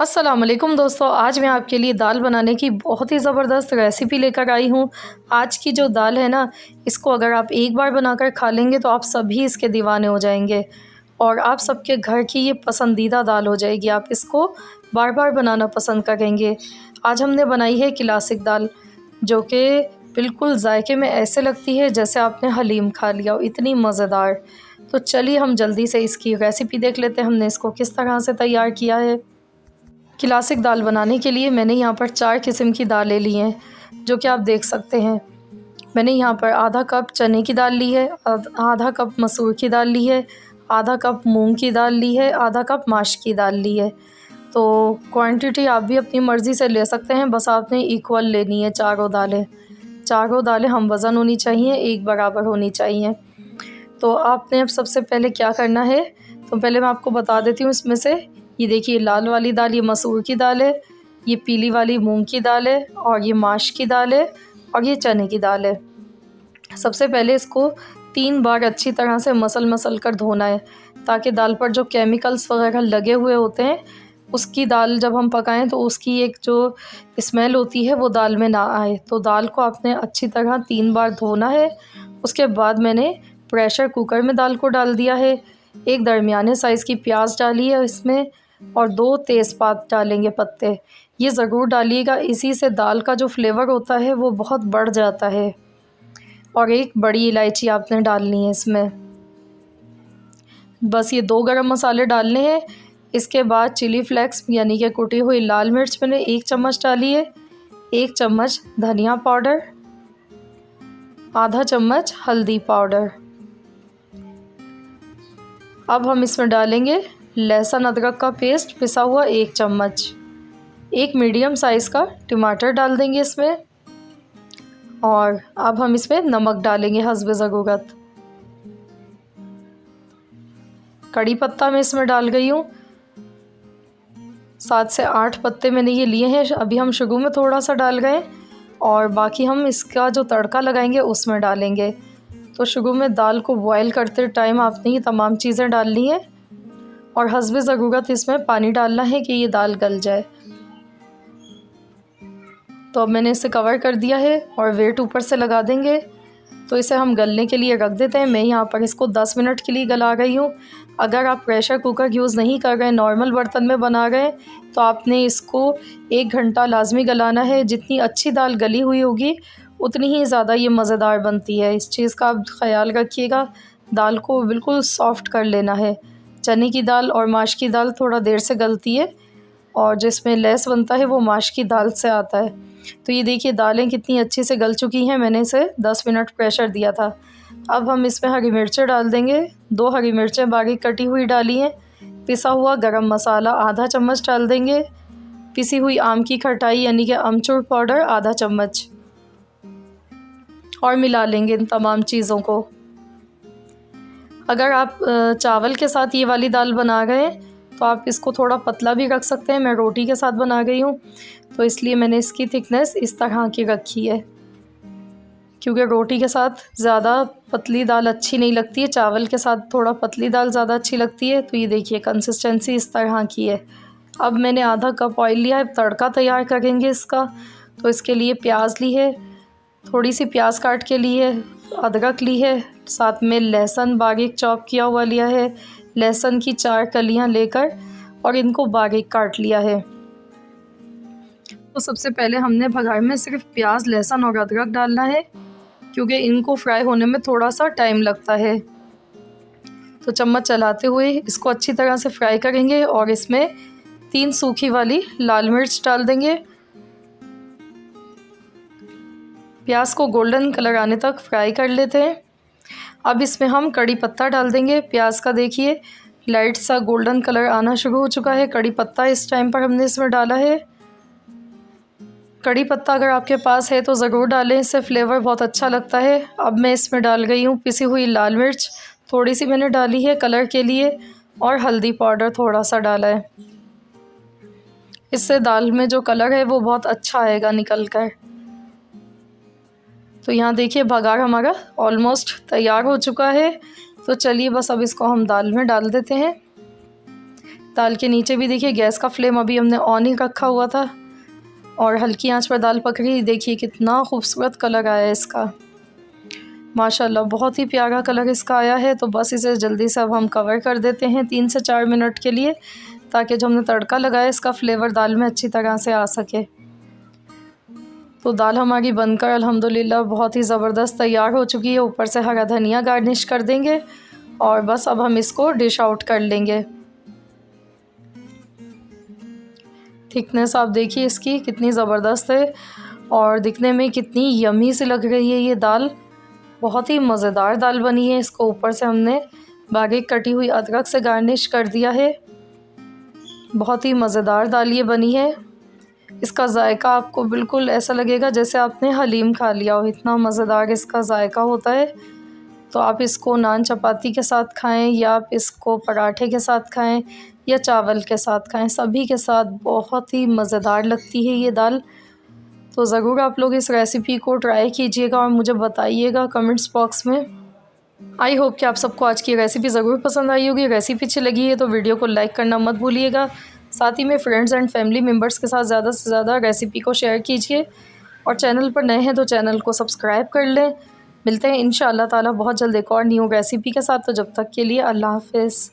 अस्सलाम वालेकुम दोस्तों, आज मैं आपके लिए दाल बनाने की बहुत ही ज़बरदस्त रेसिपी लेकर आई हूँ। आज की जो दाल है ना, इसको अगर आप एक बार बनाकर खा लेंगे तो आप सभी इसके दीवाने हो जाएंगे और आप सबके घर की ये पसंदीदा दाल हो जाएगी। आप इसको बार बार बनाना पसंद करेंगे। आज हमने बनाई है क्लासिक दाल, जो कि बिल्कुल जायके में ऐसे लगती है जैसे आपने हलीम खा लिया हो, इतनी मज़ेदार। तो चलिए हम जल्दी से इसकी रेसिपी देख लेते हैं, हमने इसको किस तरह से तैयार किया है। क्लासिक दाल बनाने के लिए मैंने यहाँ पर 4 किस्म की दालें ली हैं, जो कि आप देख सकते हैं। मैंने यहाँ पर आधा कप चने की दाल ली है, आधा कप मसूर की दाल ली है, आधा कप मूंग की दाल ली है, आधा कप माश की दाल ली है। तो क्वांटिटी आप भी अपनी मर्ज़ी से ले सकते हैं, बस आपने इक्वल लेनी है चारों दालें। चारों दालें हम वज़न होनी चाहिए, एक बराबर होनी चाहिए। तो आपने अब सबसे पहले क्या करना है, तो पहले मैं आपको बता देती हूँ इसमें से। ये देखिए लाल वाली दाल, ये मसूर की दाल है, ये पीली वाली मूंग की दाल है, और ये माश की दाल है, और ये चने की दाल है। सबसे पहले इसको 3 बार अच्छी तरह से मसल कर धोना है, ताकि दाल पर जो केमिकल्स वगैरह लगे हुए होते हैं, उसकी दाल जब हम पकाएं तो उसकी एक जो स्मेल होती है वो दाल में ना आए। तो दाल को आपने अच्छी तरह 3 बार धोना है। उसके बाद मैंने प्रेशर कुकर में दाल को डाल दिया है। एक दरमियाने साइज़ की प्याज डाली है इसमें, और 2 तेज़पात डालेंगे पत्ते। ये ज़रूर डालिएगा, इसी से दाल का जो फ्लेवर होता है वो बहुत बढ़ जाता है। और एक बड़ी इलायची आपने डालनी है इसमें। बस ये 2 गरम मसाले डालने हैं। इसके बाद चिली फ्लेक्स यानी कि कुटी हुई लाल मिर्च मैंने 1 चम्मच डाली है, 1 चम्मच धनिया पाउडर, आधा चम्मच हल्दी पाउडर। अब हम इसमें डालेंगे लहसुन अदरक का पेस्ट पिसा हुआ 1 चम्मच। एक मीडियम साइज़ का टमाटर डाल देंगे इसमें, और अब हम इसमें नमक डालेंगे हस्बे ज़रूरत। कड़ी पत्ता मैं इसमें डाल गई हूँ, 7 से 8 पत्ते मैंने ये लिए हैं। अभी हम शुरू में थोड़ा सा डाल गए, और बाकी हम इसका जो तड़का लगाएंगे उसमें डालेंगे। तो शुरू में दाल को बॉयल करते टाइम आपने ये तमाम चीज़ें डालनी है, और हस्बे ज़रूरत इसमें पानी डालना है कि ये दाल गल जाए। तो अब मैंने इसे कवर कर दिया है और वेट ऊपर से लगा देंगे। तो इसे हम गलने के लिए रख देते हैं। मैं यहाँ पर इसको 10 मिनट के लिए गला रही हूँ। अगर आप प्रेशर कुकर यूज़ नहीं कर रहे हैं, नॉर्मल बर्तन में बना रहे हैं, तो आपने इसको 1 घंटा लाजमी गलाना है। जितनी अच्छी दाल गली हुई होगी उतनी ही ज़्यादा ये मज़ेदार बनती है। इस चीज़ का आप ख़याल रखिएगा। दाल को बिल्कुल सॉफ़्ट कर लेना है। चने की दाल और माश की दाल थोड़ा देर से गलती है, और जिसमें लेस बनता है वो माश की दाल से आता है। तो ये देखिए दालें कितनी अच्छे से गल चुकी हैं। मैंने इसे 10 मिनट प्रेशर दिया था। अब हम इसमें हरी मिर्चें डाल देंगे। 2 हरी मिर्चें बारीक कटी हुई डाली हैं। पिसा हुआ गरम मसाला आधा चम्मच डाल देंगे। पिसी हुई आम की खटाई यानी कि अमचूर पाउडर आधा चम्मच, और मिला लेंगे इन तमाम चीज़ों को। अगर आप चावल के साथ ये वाली दाल बना रहे हैं तो आप इसको थोड़ा पतला भी रख सकते हैं। मैं रोटी के साथ बना गई हूँ, तो इसलिए मैंने इसकी थिकनेस इस तरह की रखी है, क्योंकि रोटी के साथ ज़्यादा पतली दाल अच्छी नहीं लगती है, चावल के साथ थोड़ा पतली दाल ज़्यादा अच्छी लगती है। तो ये देखिए कंसिस्टेंसी इस तरह की है। अब मैंने आधा कप ऑयल लिया है, तड़का तैयार करेंगे इसका। तो इसके लिए प्याज ली है, थोड़ी सी प्याज काट के ली है, अदरक ली है, साथ में लहसुन बारीक चॉप किया हुआ लिया है। लहसुन की 4 कलियां लेकर और इनको बारीक काट लिया है। तो सबसे पहले हमने भगार में सिर्फ प्याज, लहसुन और अदरक डालना है, क्योंकि इनको फ्राई होने में थोड़ा सा टाइम लगता है। तो चम्मच चलाते हुए इसको अच्छी तरह से फ्राई करेंगे, और इसमें 3 सूखी वाली लाल मिर्च डाल देंगे। प्याज को गोल्डन कलर आने तक फ्राई कर लेते हैं। अब इसमें हम कड़ी पत्ता डाल देंगे। प्याज का देखिए लाइट सा गोल्डन कलर आना शुरू हो चुका है। कड़ी पत्ता इस टाइम पर हमने इसमें डाला है। कड़ी पत्ता अगर आपके पास है तो ज़रूर डालें, इससे फ्लेवर बहुत अच्छा लगता है। अब मैं इसमें डाल गई हूँ पिसी हुई लाल मिर्च, थोड़ी सी मैंने डाली है कलर के लिए, और हल्दी पाउडर थोड़ा सा डाला है। इससे दाल में जो कलर है वो बहुत अच्छा आएगा निकल कर। तो यहाँ देखिए बघार हमारा ऑलमोस्ट तैयार हो चुका है। तो चलिए बस अब इसको हम दाल में डाल देते हैं। दाल के नीचे भी देखिए गैस का फ्लेम अभी हमने ऑन ही रखा हुआ था और हल्की आंच पर दाल पक रही। देखिए कितना खूबसूरत कलर आया है इसका, माशाल्लाह बहुत ही प्यारा कलर इसका आया है। तो बस इसे जल्दी से अब हम कवर कर देते हैं 3 से 4 मिनट के लिए, ताकि जो हमने तड़का लगाया इसका फ्लेवर दाल में अच्छी तरह से आ सके। तो दाल हमारी बनकर अल्हम्दुलिल्लाह बहुत ही ज़बरदस्त तैयार हो चुकी है। ऊपर से हरा धनिया गार्निश कर देंगे और बस अब हम इसको डिश आउट कर लेंगे। थिकनेस आप देखिए इसकी कितनी ज़बरदस्त है और दिखने में कितनी यमी सी लग रही है ये दाल। बहुत ही मज़ेदार दाल बनी है। इसको ऊपर से हमने बारीक कटी हुई अदरक से गार्निश कर दिया है। बहुत ही मज़ेदार दाल ये बनी है। इसका जायका आपको बिल्कुल ऐसा लगेगा जैसे आपने हलीम खा लिया हो, इतना मज़ेदार इसका जायका होता है। तो आप इसको नान चपाती के साथ खाएं या आप इसको पराठे के साथ खाएं या चावल के साथ खाएं, सभी के साथ बहुत ही मज़ेदार लगती है ये दाल। तो ज़रूर आप लोग इस रेसिपी को ट्राई कीजिएगा और मुझे बताइएगा कमेंट्स बॉक्स में। आई होप कि आप सबको आज की रेसिपी ज़रूर पसंद आई होगी। रेसिपी अच्छी लगी है तो वीडियो को लाइक करना मत भूलिएगा। साथ ही में फ्रेंड्स एंड फैमिली मेम्बर्स के साथ ज़्यादा से ज़्यादा रेसिपी को शेयर कीजिए और चैनल पर नए हैं तो चैनल को सब्सक्राइब कर लें। मिलते हैं इंशाअल्लाह ताला बहुत जल्द एक और न्यू रेसिपी के साथ। तो जब तक के लिए अल्लाह हाफ़िज़।